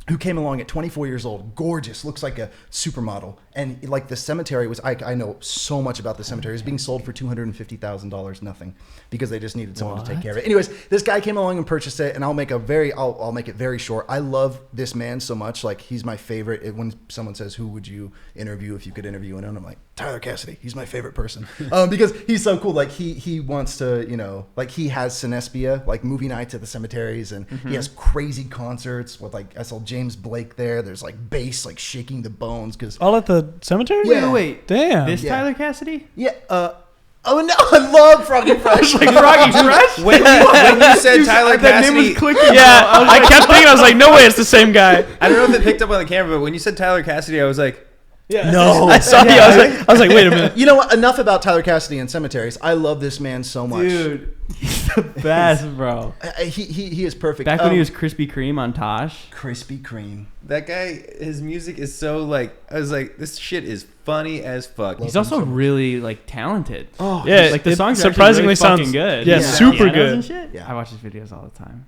who came along at 24 years old, gorgeous, looks like a supermodel. And like the cemetery was, I know so much about the cemetery. It was being sold for $250,000, nothing, because they just needed someone to take care of it. Anyways, this guy came along and purchased it, and I'll make it very short. I love this man so much. Like he's my favorite. When someone says, who would you interview if you could interview anyone? I'm like, Tyler Cassidy. He's my favorite person. Because he's so cool. Like he wants to, you know, like he has Cinespia, like movie nights at the cemeteries, and he has crazy concerts with like, I saw James Blake there. There's like bass, like shaking the bones. Cause All at the cemetery? Yeah. Wait. Damn. This Yeah. Tyler Cassidy? yeah, oh no, I love Froggy Fresh. Like Froggy Fresh? when you said Tyler That name Cassidy, was clicking. Yeah, I kept thinking, I was like, no way, it's the same guy. I don't know if it picked up on the camera, but when you said Tyler Cassidy, I was like, Yeah. No. I saw you. I was like, wait a minute. You know what? Enough about Tyler Cassidy and cemeteries. I love this man so much. Dude, he's the best, bro. He is perfect. Back when he was Krispy Kreme on Tosh. Krispy Kreme. that guy, his music is so like, I was like, this shit is funny as fuck. He's also really like talented. Oh Yeah, Like the it songs are surprisingly actually really fucking sounds good. Yeah, Yeah. super Pianos good. and shit. Yeah. I watch his videos all the time.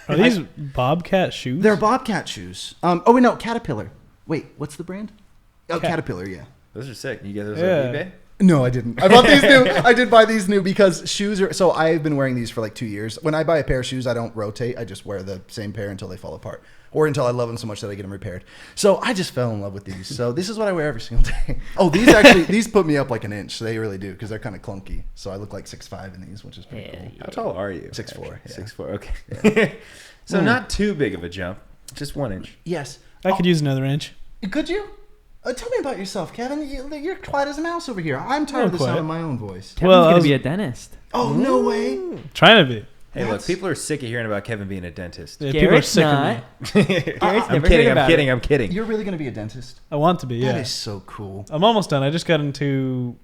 Are these Bobcat shoes? they're Bobcat shoes. Oh wait, no, Caterpillar. Wait, what's the brand? Oh, Caterpillar. Yeah. Those are sick. You get those Yeah. on eBay? No, I didn't. I bought these new. I did buy these new because shoes are. So I've been wearing these for like 2 years. When I buy a pair of shoes, I don't rotate. I just wear the same pair until they fall apart, or until I love them so much that I get them repaired. So I just fell in love with these. So this is what I wear every single day. Oh, these put me up like an inch. They really do, because they're kind of clunky. So I look like 6'5" in these, which is pretty cool. How tall are you? 6'4", yeah. 6'4", okay. So not too big of a jump, just 1 inch. Yes. I could use another inch. Could you? Tell me about yourself, Kevin. You're quiet as a mouse over here. I'm tired of the sound quiet. of my own voice. Kevin's Well, I gonna was- be a dentist. Oh, no way. Trying to be. Hey, look, people are sick of hearing about Kevin being a dentist. Yeah, people are Garrett's sick not. of me. Garrett's I'm never kidding, heard I'm about kidding, it. I'm kidding. You're really going to be a dentist? I want to be, yeah. That is so cool. I'm almost done. I just got into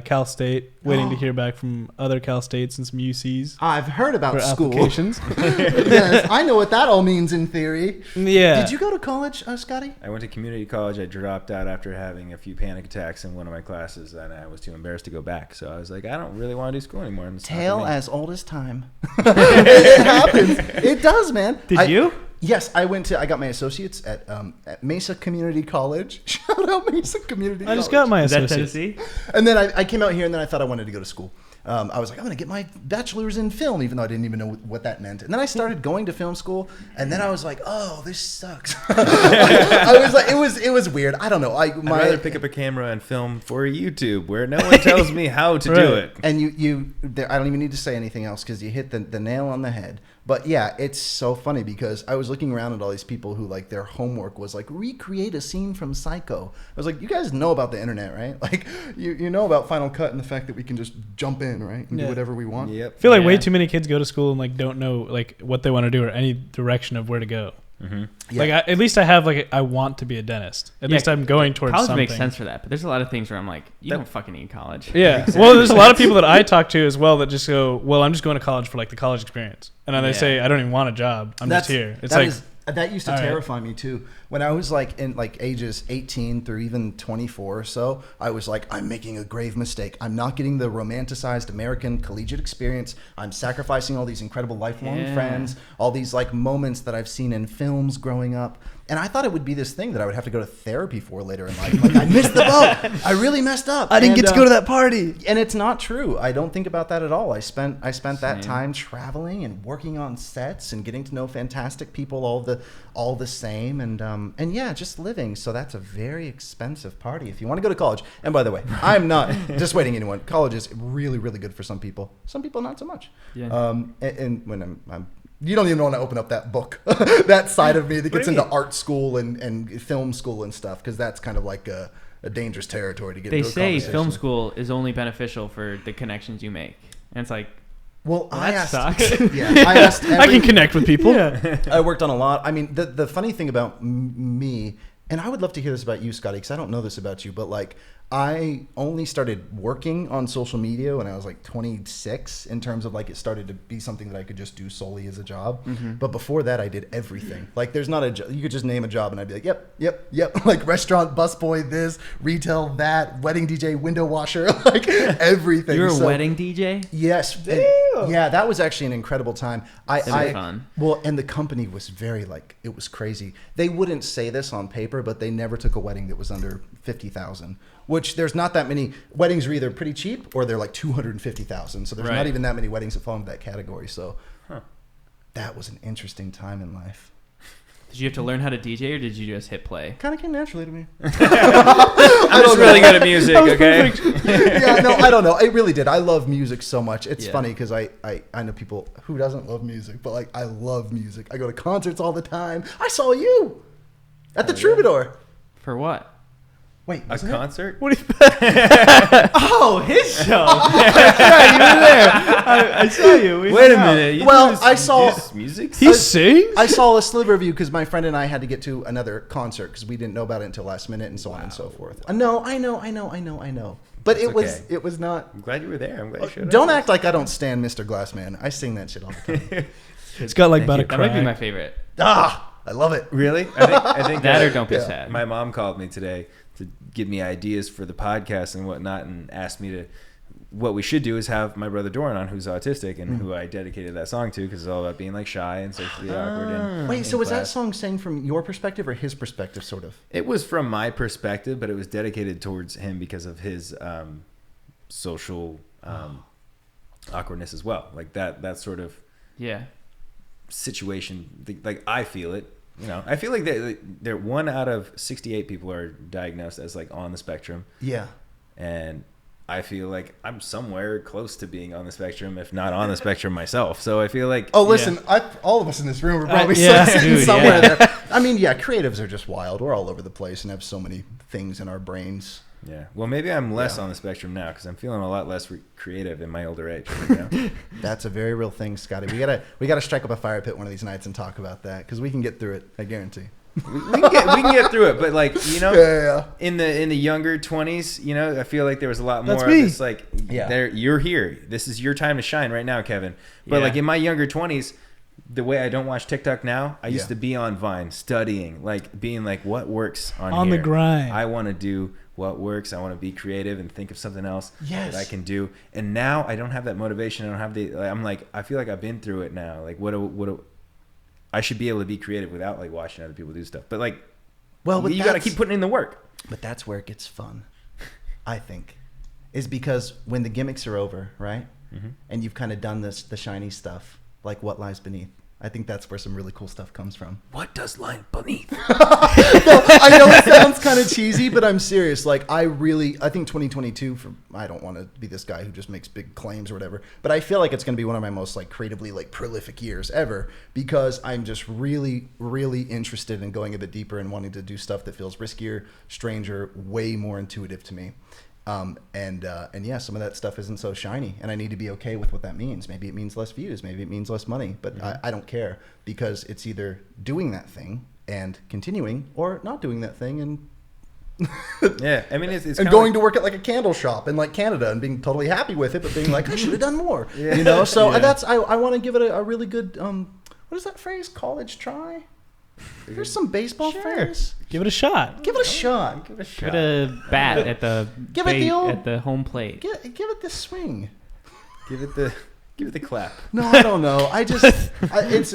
Cal State, waiting to hear back from other Cal States and some UCs I've heard about for school. applications. Yes, I know what that all means in theory. Yeah. Did you go to college, Scotty? I went to community college. I dropped out after having a few panic attacks in one of my classes, and I was too embarrassed to go back. So I was like, I don't really want to do school anymore. It's not for Tale me. as old as time. It happens. It does, man. Did you? Yes, I got my associates at Mesa Community College. Shout out Mesa Community I just College. got my Is that associates. Tennessee? And then I came out here, and then I thought I wanted to go to school. I was like, I'm going to get my bachelor's in film, even though I didn't even know what that meant. And then I started going to film school, and then I was like, oh, this sucks. I was like, it was weird. I don't know. I'd rather pick up a camera and film for YouTube, where no one tells me how to do it. And I don't even need to say anything else, because you hit the nail on the head. But yeah, it's so funny, because I was looking around at all these people who, like, their homework was like, recreate a scene from Psycho. I was like, you guys know about the internet, right? Like, you know about Final Cut and the fact that we can just jump in, right, and do whatever we want. Yep. I feel like way Yeah. too many kids go to school and like don't know like what they want to do or any direction of where to go. Yeah. Like at least I have like I want to be a dentist. At least I'm going towards college something. makes sense for that, but there's a lot of things where I'm like, you don't fucking need college. Yeah. Exactly. Well, there's a lot of people that I talk to as well that just go, well, I'm just going to college for like the college experience. And then they say, I don't even want a job. I'm just here. It's like, that used to terrify me too. When I was like in like ages 18 through even 24 or so, I was like, I'm making a grave mistake. I'm not getting the romanticized American collegiate experience. I'm sacrificing all these incredible lifelong friends, all these like moments that I've seen in films growing up. And I thought it would be this thing that I would have to go to therapy for later in life. Like, I missed the boat. I really messed up. I didn't get to go to that party. And it's not true. I don't think about that at all. I spent that time traveling and working on sets and getting to know fantastic people all the same and yeah, just living. So that's a very expensive party if you want to go to college. And by the way, I'm not dissuading anyone. College is really, really good for some people. Some people not so much. Yeah. And when I'm you don't even want to open up that book, that side of me that gets into art school and film school and stuff, because that's kind of like a dangerous territory to get into. They a say conversation. film school is only beneficial for the connections you make. And it's like, well, I asked. sucks. Yeah, I asked. I can connect with people. I worked on a lot. I mean, the funny thing about me, and I would love to hear this about you, Scotty, because I don't know this about you, but like I only started working on social media when I was like 26 in terms of like it started to be something that I could just do solely as a job. Mm-hmm. But before that, I did everything. Like there's not you could just name a job and I'd be like, yep. Like restaurant, busboy, this, retail, that, wedding DJ, window washer, like everything. You're a wedding DJ? Yes. Yeah, that was actually an incredible time. Fun. Well, and the company was very like, it was crazy. They wouldn't say this on paper, but they never took a wedding that was under 50,000. Which there's not that many weddings are either pretty cheap or they're like 250,000. So there's not even that many weddings that fall into that category. So that was an interesting time in life. Did you have to learn how to DJ or did you just hit play? Kind of came naturally to me. I'm just really good at music, okay? Yeah, no, I don't know. It really did. I love music so much. It's funny because I know people who doesn't love music, but like I love music. I go to concerts all the time. I saw you at the Troubadour. For what? Wait, A concert? What do you Oh, his show. Yeah, you were there. I saw you. Wait a minute. You Well, do this- I saw- you do this music? He sings? I saw a sliver of you because my friend and I had to get to another concert because we didn't know about it until last minute and so on and so forth. No, I know. But It's it was not. I'm glad you were there. I'm glad you showed up. Don't act like I don't stand Mr. Glassman. I sing that shit all the time. It's got like about a That might be crack. my favorite. I love it. Really? I think That or don't be sad. My mom called me today to give me ideas for the podcast and whatnot, and asked me to. What we should do is have my brother Doran on, who's autistic and who I dedicated that song to, because it's all about being like shy and socially awkward. And Wait, so was that class. song sang from your perspective or his perspective, sort of? It was from my perspective, but it was dedicated towards him because of his social awkwardness as well. Like that sort of situation. Like I feel it. You know, I feel like they're 1 out of 68 people are diagnosed as like on the spectrum. Yeah. And I feel like I'm somewhere close to being on the spectrum, if not on the spectrum myself. So I feel like... Oh, listen, all of us in this room are probably sitting dude, somewhere there. I mean, yeah, creatives are just wild. We're all over the place and have so many things in our brains. Yeah. Well, maybe I'm less on the spectrum now because I'm feeling a lot less creative in my older age. You know? That's a very real thing, Scotty. We gotta strike up a fire pit one of these nights and talk about that because we can get through it. I guarantee. we can get through it, but like Yeah. in the younger 20s, I feel like there was a lot more That's of me. this like you're here. This is your time to shine right now, Kevin. But like in my younger 20s, the way I don't watch TikTok now, I used to be on Vine studying, like being like, what works on the here? grind. I want to do what works. I want to be creative and think of something else Yes. that I can do. And now I don't have that motivation. I don't have I'm like, I feel like I've been through it now. Like I should be able to be creative without like watching other people do stuff. But like, you got to keep putting in the work. But that's where it gets fun, I think, is because when the gimmicks are over, right? Mm-hmm. And you've kind of done the shiny stuff, like what lies beneath. I think that's where some really cool stuff comes from. What does lie beneath? No, I know it sounds kind of cheesy, but I'm serious. Like I think 2022. I don't want to be this guy who just makes big claims or whatever, but I feel like it's going to be one of my most like creatively like prolific years ever because I'm just really, really interested in going a bit deeper and wanting to do stuff that feels riskier, stranger, way more intuitive to me. And yeah, some of that stuff isn't so shiny, and I need to be okay with what that means. Maybe it means less views, maybe it means less money, but I don't care, because it's either doing that thing and continuing, or not doing that thing and Yeah, I mean, it's and going to work at like a candle shop in like Canada and being totally happy with it, but being like, I should have done more. Yeah. You know, so that's I want to give it a really good what is that phrase? College try. There's some baseball phrase. Give it a shot. Give it a shot. Give it a shot. Put a bat at the Give it the old- at the home plate. Give it this swing. Give it the clap. No, I don't know. It's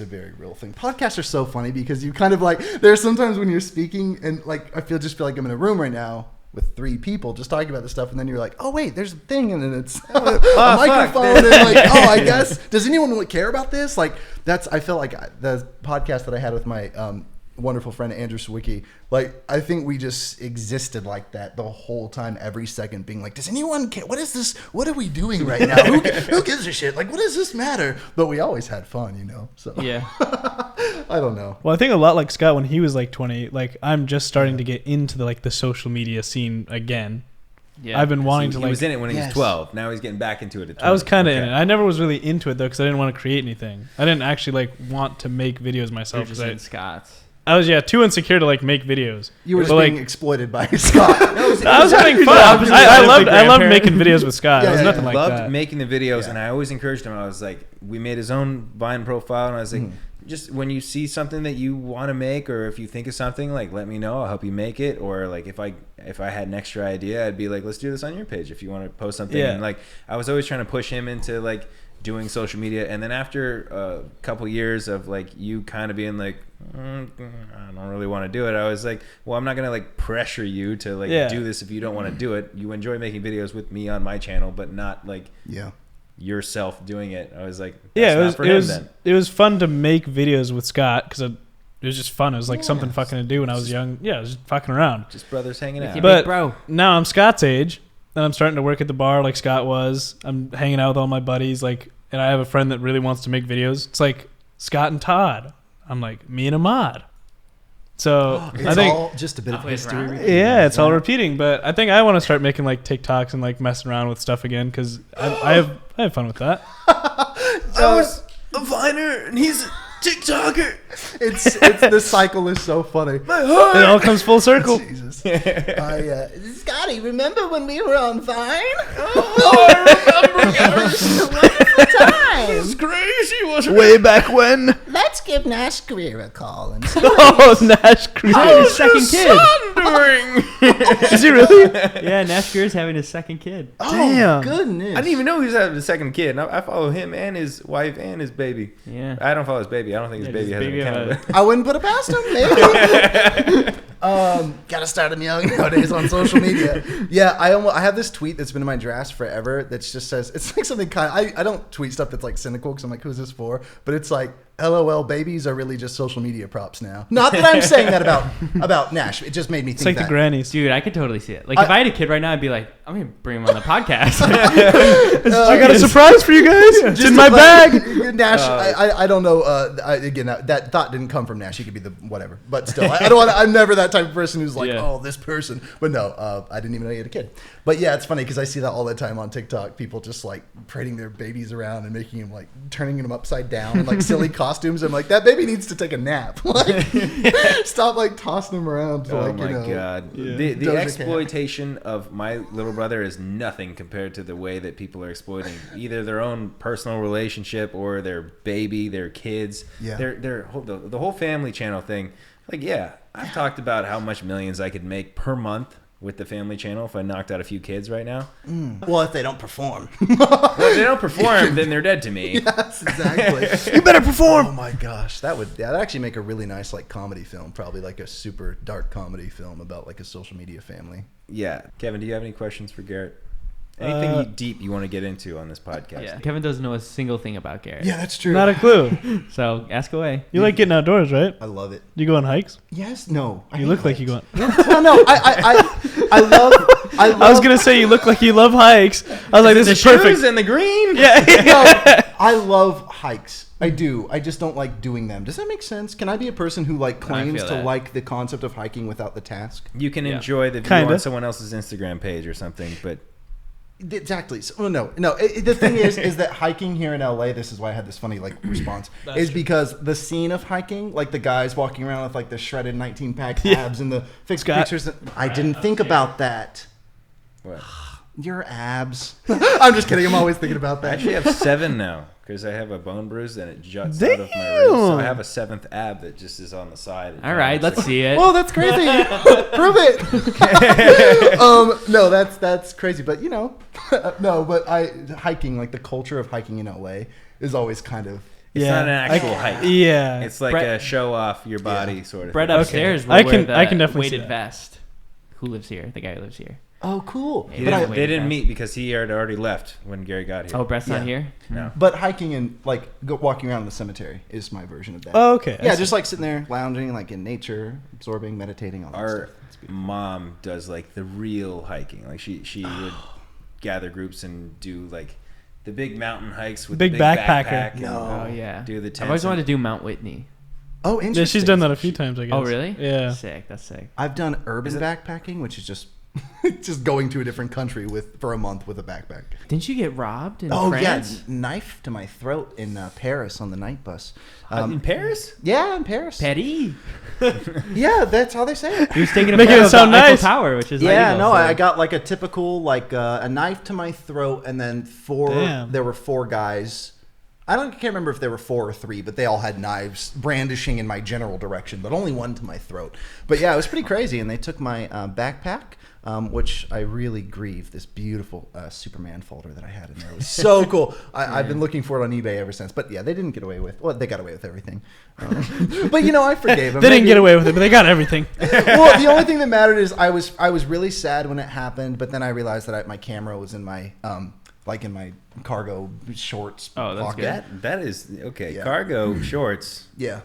a very real thing. Podcasts are so funny because you kind of like, there's sometimes when you're speaking and like, I feel like I'm in a room right now with 3 people just talking about this stuff, and then you're like, oh wait, there's a thing, and then it's a microphone, and like, oh, I guess, does anyone really care about this? Like, I feel like the podcast that I had with my wonderful friend Andrew Sawicki, like, I think we just existed like that the whole time, every second, being like, does anyone care? What is this? What are we doing right now? Who gives a shit? Like, what does this matter? But we always had fun, you know? So Yeah. I don't know. Well, I think a lot like Scott when he was like 20. Like, I'm just starting to get into the social media scene again. Yeah. I've been wanting to He like. was in it when he was Yes. 12. Now he's getting back into it at 20. I was kind of in it. I never was really into it though because I didn't want to create anything. I didn't actually like want to make videos You're myself. just 'cause in Scott's. I was too insecure to like make videos. You were just But, being exploited by Scott. I was having fun. I loved making videos with Scott. Yeah, it was yeah, nothing yeah. like loved that. making the videos, Yeah. and I always encouraged him. I was like, we made his own Vine profile, and I was like, just when you see something that you want to make, or if you think of something, like, let me know. I'll help you make it. Or like if I had an extra idea, I'd be like, let's do this on your page if you want to post something. Yeah. And like I was always trying to push him into like doing social media. And then after a couple years of like you kind of being like, I don't really want to do it, I was like, well, I'm not gonna like pressure you to like do this if you don't want to do it. You enjoy making videos with me on my channel, but not like yourself doing it. I was like, that's it was fun to make videos with Scott because it was just fun. It was like something fucking to do when I was young. Yeah, I was just fucking around. just brothers hanging out. your But big bro. now I'm Scott's age, and I'm starting to work at the bar like Scott was. I'm hanging out with all my buddies, like, and I have a friend that really wants to make videos. It's like Scott and Todd. I'm like me and Ahmad. So It's I think all just a bit of history. yeah, it's all repeating. But I think I want to start making like TikToks and like messing around with stuff again because I have fun with that. I was a Viner and he's a TikToker. It's the cycle is so funny. It all comes full circle. Jesus. Scotty, remember when we were on Vine? It's crazy, wasn't Way back when. Let's give Nash Greer a call and see. Oh, Nash Greer. His second kid. Is he really? Yeah, Nash Greer's having his second kid. Oh, goodness. I didn't even know he was having a second kid. And I follow him and his wife and his baby. Yeah. I don't follow his baby. I don't think his baby has an account. I wouldn't put it past him. Maybe. Gotta start him young nowadays on social media. Yeah, I have this tweet that's been in my drafts forever that just says, it's like something I don't tweet stuff that's like cynical because I'm like, who's this for? But it's like, LOL, babies are really just social media props now. Not that I'm saying that about Nash. It just made me think It's like that. the grannies. Dude, I could totally see it. Like, if I had a kid right now, I'd be like, I'm going to bring him on the podcast. I got a surprise for you guys. It's in my bag. Nash, I don't know. Again, that thought didn't come from Nash. He could be the whatever. But still, I don't want. I'm never that type of person who's like, Yeah. oh, this person. But no, I didn't even know he had a kid. But yeah, it's funny because I see that all the time on TikTok. People just like parading their babies around and making them like turning them upside down in like silly costumes. I'm like, that baby needs to take a nap. Like, stop like tossing them around. To, Oh like, my you know, god! Yeah. The Doja Cat. exploitation of my little brother is nothing compared to the way that people are exploiting either their own personal relationship or their baby, their kids. Yeah. The whole family channel thing. Like, yeah, I've talked about how much millions I could make per month with the family channel if I knocked out a few kids right now. Well, if they don't perform. Well, if they don't perform, then they're dead to me. Yes, exactly. You better perform. Oh my gosh, that'd actually make a really nice like comedy film, probably like a super dark comedy film about like a social media family. Yeah. Kevin, do you have any questions for Garrett? Anything deep you want to get into on this podcast? Yeah. Kevin doesn't know a single thing about Garrett. Yeah, that's true. Not a clue. So ask away. You like getting outdoors, right? I love it. You go on hikes? Yes, no. You look like you go on. No, I I was gonna say you look like you love hikes. I was like, this is the perfect. shoes and the green. Yeah. No, I love hikes. I do. I just don't like doing them. Does that make sense? Can I be a person who like claims feel to that. like the concept of hiking without the task? You can enjoy the view Kinda. on someone else's Instagram page or something, but Exactly. So, no. The thing is that hiking here in LA, this is why I had this funny like response, is true. because the scene of hiking, like the guys walking around with like the shredded 19-pack abs and the fixed Scott. pictures. I didn't think about that. what? Your abs. I'm just kidding. I'm always thinking about I that. actually have 7 now because I have a bone bruise and it juts out of my ribs. So I have a 7th ab that just is on the side. All right, let's see it. Oh, that's crazy. Prove it. No, that's crazy. But no, but hiking, like the culture of hiking in LA is always kind of. It's not an actual hike. Yeah. It's like Brett- a show off your body sort of Brett thing. upstairs will I wear can- the I can definitely see weighted that. vest. Who lives here? The guy who lives here. Oh, cool. He But, doesn't I, They didn't meet because he had already left when Gary got here. Oh, Brett's not Yeah. here? No. but hiking and like walking around the cemetery is my version of that. Oh, okay. I Yeah, see. just like sitting there lounging, like in nature, absorbing, meditating, all that Our stuff. It's beautiful. mom does like the real hiking. Like she would gather groups and do like the big mountain hikes with Big the big backpacker. backpack and No. Oh, yeah. do the I've tents. always wanted and- to do Mount Whitney. Oh, interesting. Yeah, she's done that a few times, I guess. Oh, really? Yeah. Sick. That's sick. I've done urban Is it- backpacking, which is just just going to a different country for a month with a backpack. Didn't you get robbed in Oh France? yeah, knife to my throat in Paris on the night bus. in Paris? Yeah, in Paris. Petty. Yeah, that's how they say it. He was taking a Making photo it of sound the Eiffel nice. Tower, which is Yeah, illegal, no, so- I got like a typical like a knife to my throat, and then Damn. there were 4 guys. Can't remember if there were 4 or 3, but they all had knives brandishing in my general direction, but only one to my throat. But yeah, it was pretty crazy, and they took my backpack, which I really grieve. This beautiful Superman folder that I had in there. It was so cool. I've been looking for it on eBay ever since. But yeah, they didn't get away with. Well, they got away with everything. But I forgave them. They didn't get away with it, but they got everything. Well, the only thing that mattered is I was really sad when it happened, but then I realized that my camera was in my in my cargo shorts. Oh, that's pocket. good. That is okay. Yeah. Cargo shorts Yeah.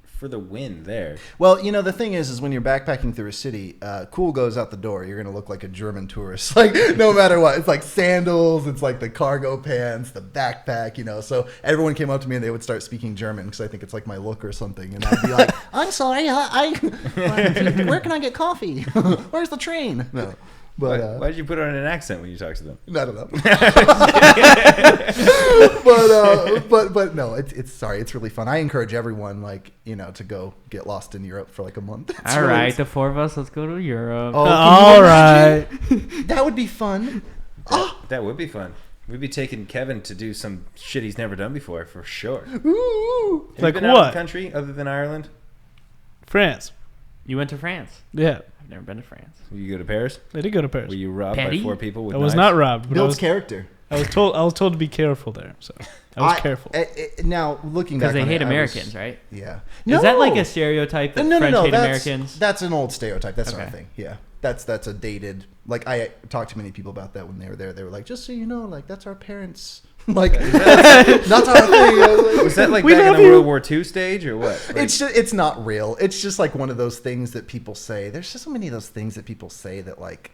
for the win there. Well, the thing is when you're backpacking through a city, cool goes out the door. You're gonna look like a German tourist, like no matter what. It's like sandals, it's like the cargo pants, the backpack, So everyone came up to me and they would start speaking German because I think it's like my look or something, and I'd be like, I'm sorry, where can I get coffee? "Where's the train?" No, but Why did you put on an accent when you talk to them? I don't know. but no, it's sorry, it's really fun. I encourage everyone to go get lost in Europe for like a month. It's All really- right, the 4 of us, let's go to Europe. Oh, can you All imagine? right. That would be fun. That would be fun. We'd be taking Kevin to do some shit he's never done before, for sure. Have Ooh. you Like been out of what? the country other than Ireland? France. You went to France. Yeah. I've never been to France. You go to Paris? They did go to Paris. Were you robbed Petty? by 4 people with I was knives? not robbed, but Builds character. I was told to be careful there. So I was careful. Now looking back, Because they on hate it, I was- Americans, right? Yeah. Is that like a stereotype that No. French hate That's, Americans? that's an old stereotype. That's not a Okay. thing. Yeah. That's a dated. Like I talked to many people about that when they were there. They were like, just so you know, like that's our parents. Like that's our thing. I was like, Was that like We back in love the you. World War II stage or what? Like, it's not real. It's just like one of those things that people say. There's just so many of those things that people say that like,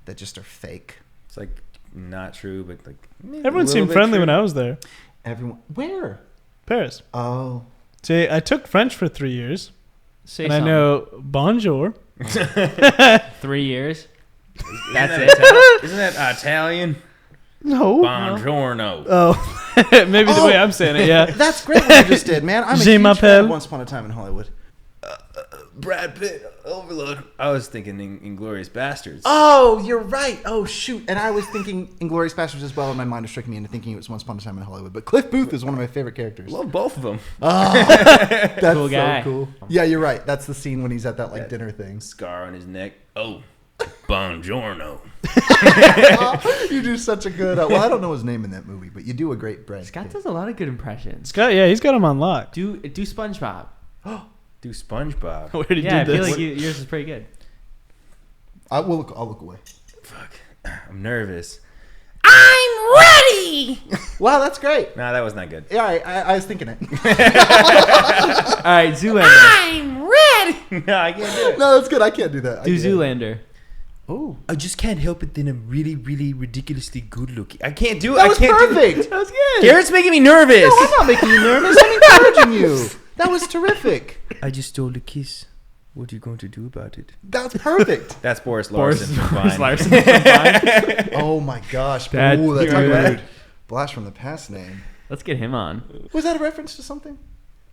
that just are fake. it's like not true, but like Everyone seemed friendly when I was there. Everyone, where? Paris. Oh, See, I took French for 3 years, Say and I something. know bonjour. 3 years. That's That's it. Isn't that Italian? No. Buongiorno. Oh, maybe the way I'm saying it. Yeah. that's great what you just did, man. I'm a Je huge fan m'appelle. of Once Upon a Time in Hollywood. Brad Pitt, Overload. I was thinking Inglourious Bastards. Oh, you're right. Oh, shoot. And I was thinking Inglourious Bastards as well, and my mind was tricking me into thinking it was Once Upon a Time in Hollywood. But Cliff Booth is one of my favorite characters. Love both of them. That's Cool guy. so cool. Yeah, you're right. That's the scene when he's at that like dinner thing. Scar on his neck. Oh, buongiorno. You do such a good. Well, I don't know his name in that movie, but you do a great Brad. Scott Pitt. does a lot of good impressions. Scott, yeah, he's got him on lock. Do SpongeBob. Do SpongeBob. We already Yeah, I did feel this. like yours is pretty good. I'll look away. Fuck. I'm nervous. I'm ready! Wow, that's great. Nah, that was not good. Yeah, I was thinking it. All right, Zoolander. I'm ready! No, I can't do it. No, that's good. I can't do that. Do Zoolander. Oh, I just can't help it that I'm really, really ridiculously good looking. I can't do it. that was I can't perfect. That was good. Garrett's making me nervous. No, I'm not making you nervous. I'm encouraging you. That was terrific. I just stole a kiss. What are you going to do about it? That's perfect. That's Boris Larson. Boris Larson from Vine. Oh my gosh. That's Ooh, that's good. Blast from the past name. Let's get him on. Was that a reference to something?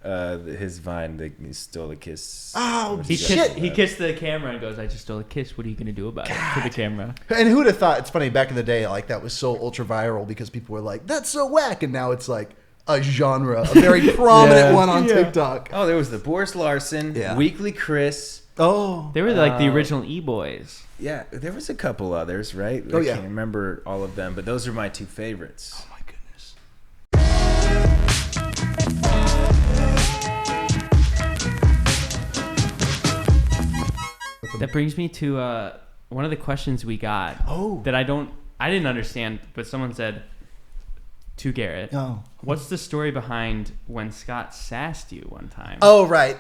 His Vine, he stole a kiss. Oh, He shit. kissed the camera and goes, "I just stole a kiss. What are you gonna do about it?" To the camera. And who'd have thought? It's funny, back in the day, like that was so ultra viral because people were like, "That's so whack," and now it's like a genre, a very prominent one on TikTok. Oh, there was the Boris Larson, Yeah. Weekly Chris. Oh, They were like the original E-boys. Yeah, there was a couple others, right? Oh, I yeah. can't remember all of them, but those are my two favorites. oh my goodness. That brings me to one of the questions we got. Oh. That I didn't understand, but someone said to Garrett, Oh. "What's the story behind when Scott sassed you one time?" Oh right.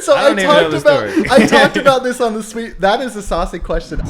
So I don't even know the story. I talked about this on the suite. That is a saucy question.